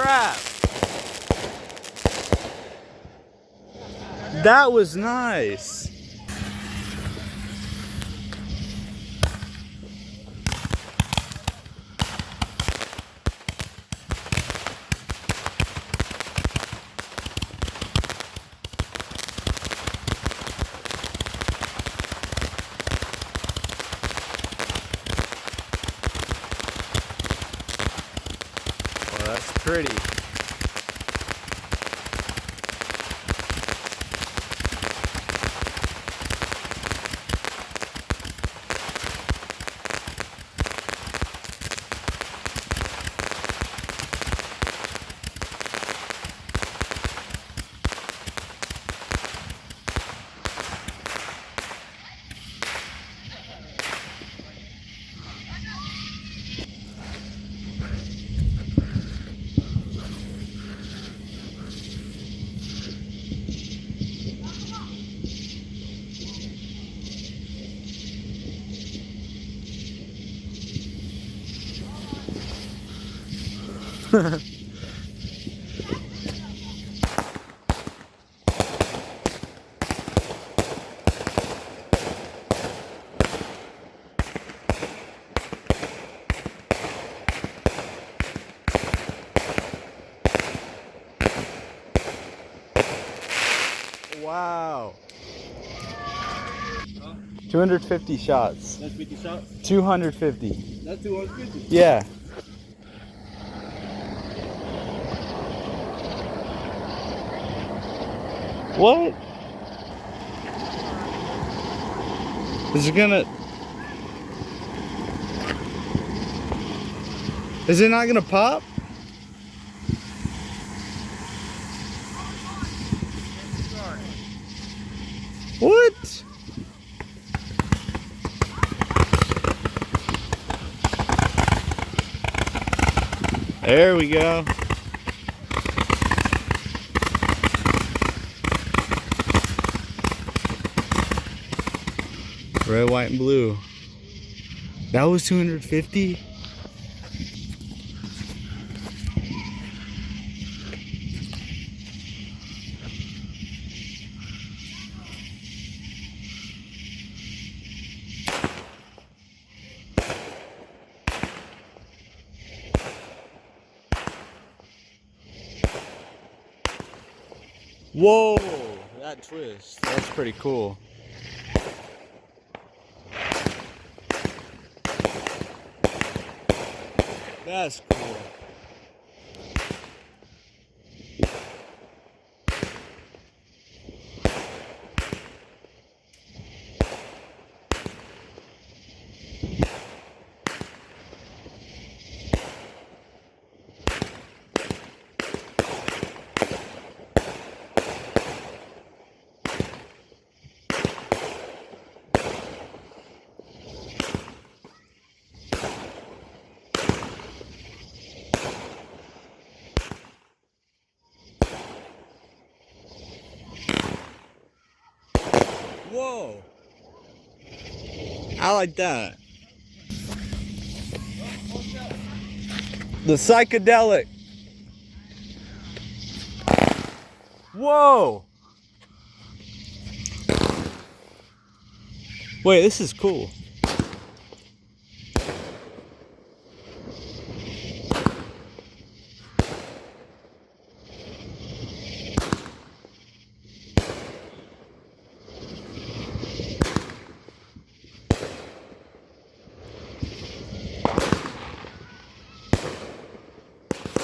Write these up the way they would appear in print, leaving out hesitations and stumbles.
crap. That was nice. Well, that's pretty. Wow. 250 shots. That's 50 shots? 250. That's 250? Yeah. What? Is it gonna... Is it not gonna pop? What? There we go. Red, white, and blue. That was 250? Whoa, that twist. That's pretty cool. That's cool. Whoa. I like that. The psychedelic. Whoa. Wait, this is cool.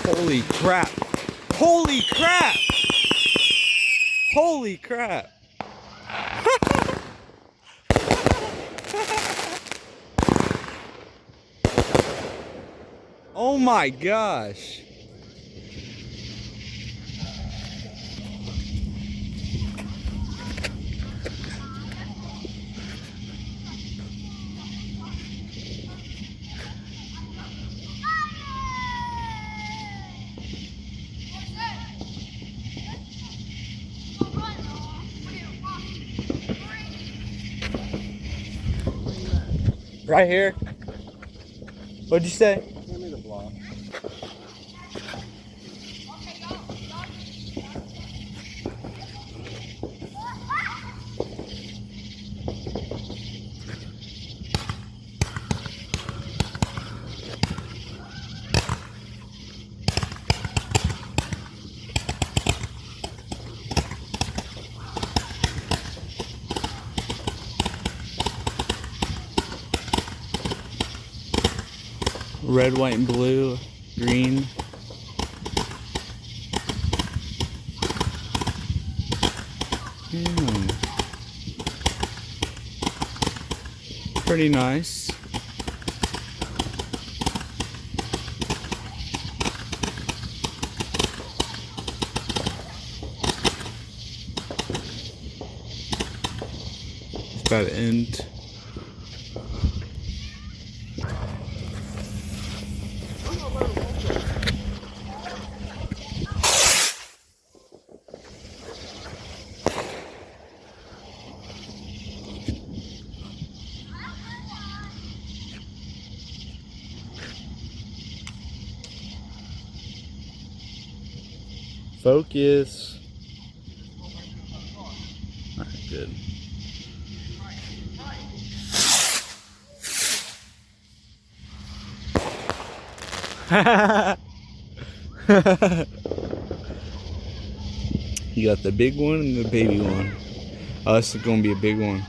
Holy crap. Holy crap. Holy crap. Oh my gosh. Right here. What'd you say? Give me the block. Red, white, and blue. Green. Pretty nice. It's about to end. Focus. Alright, good. You got the big one and the baby one. Oh, this is gonna be a big one.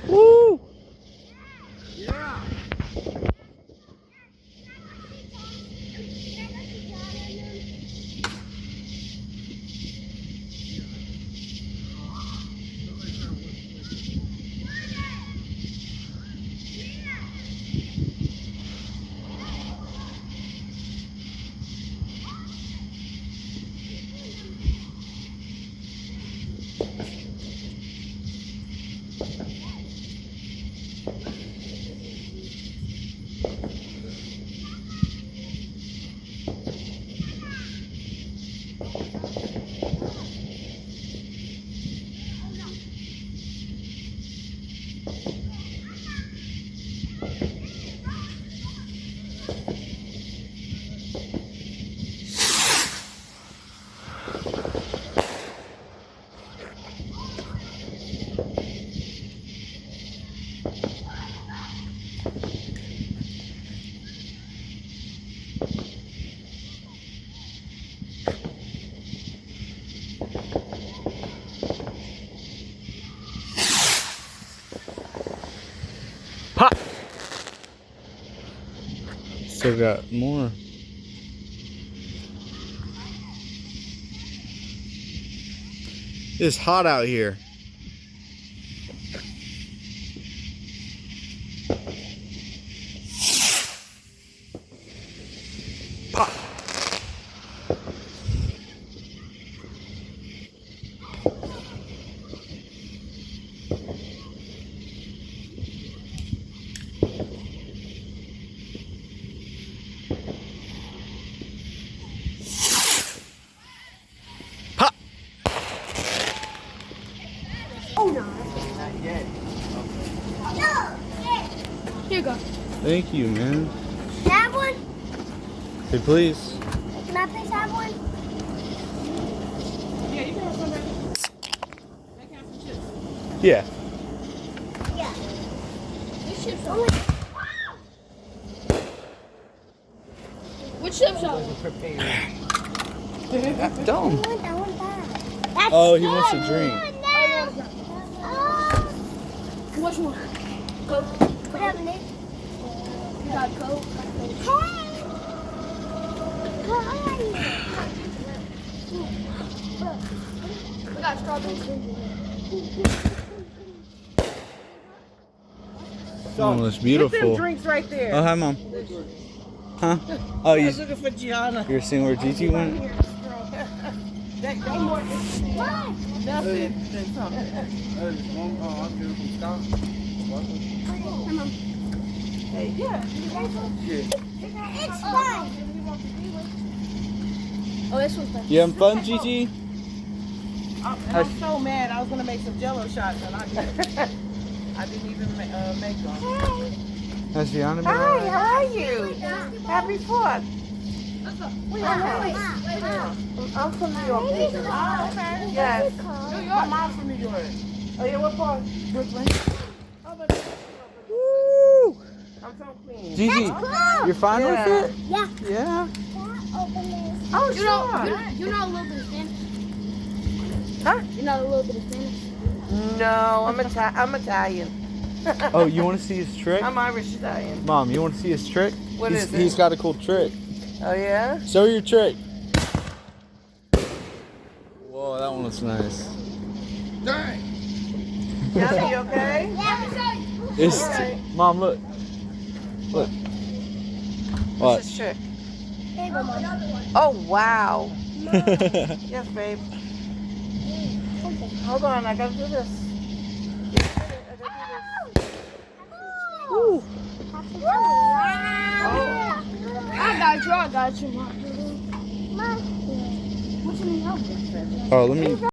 Woo! Yeah. Pop! Still got more. It's hot out here. Pop! Pop! Oh no. Not yet. Here you go. Thank you, man. That one? Say please. Can I please have one? Yeah, you can have some back have some chips. Yeah. Yeah. Which chips are? Only Which chips are? Don't. I want that. That's Oh, he wants a good. drink. Oh, Which one? Coke. What up, Nick? You got Coke? Hey! We got strawberries. Oh, that's Get them beautiful. drinks right there. Oh, hi, Mom. Huh? Oh, I you, was looking for Gianna. you're seeing where Gigi went? That more What? nothing than something. Hey, yeah. It's fine. Oh, this one's better. You having fun, Gigi? I'm so mad. I was gonna make some Jello shots and I didn't. I didn't even make them. Hey. Has Gianna been Hi, alright? how are you? Happy 4th. I'm from New York. Oh, okay. Yes. My mom's from New York. Oh, yeah, what part? Brooklyn. Woo! I'm so clean. Gigi, Cool. you're fine Yeah. with it? Yeah. Yeah. Open this. Oh, You know a little bit of Spanish? Huh? You know a little bit of Spanish? No, I'm Italian. Oh, you want to see his trick? I'm Irish Italian. Mom, you want to see his trick? What is it? He's got a cool trick. Oh yeah? Show your trick. Whoa, that one looks nice. Yanni, you okay? It's Alright. Mom, look. Look. What? What's this trick? Oh wow. Yes, babe. Hold on, I gotta do this. Woo. I got you, Mom. Oh, let me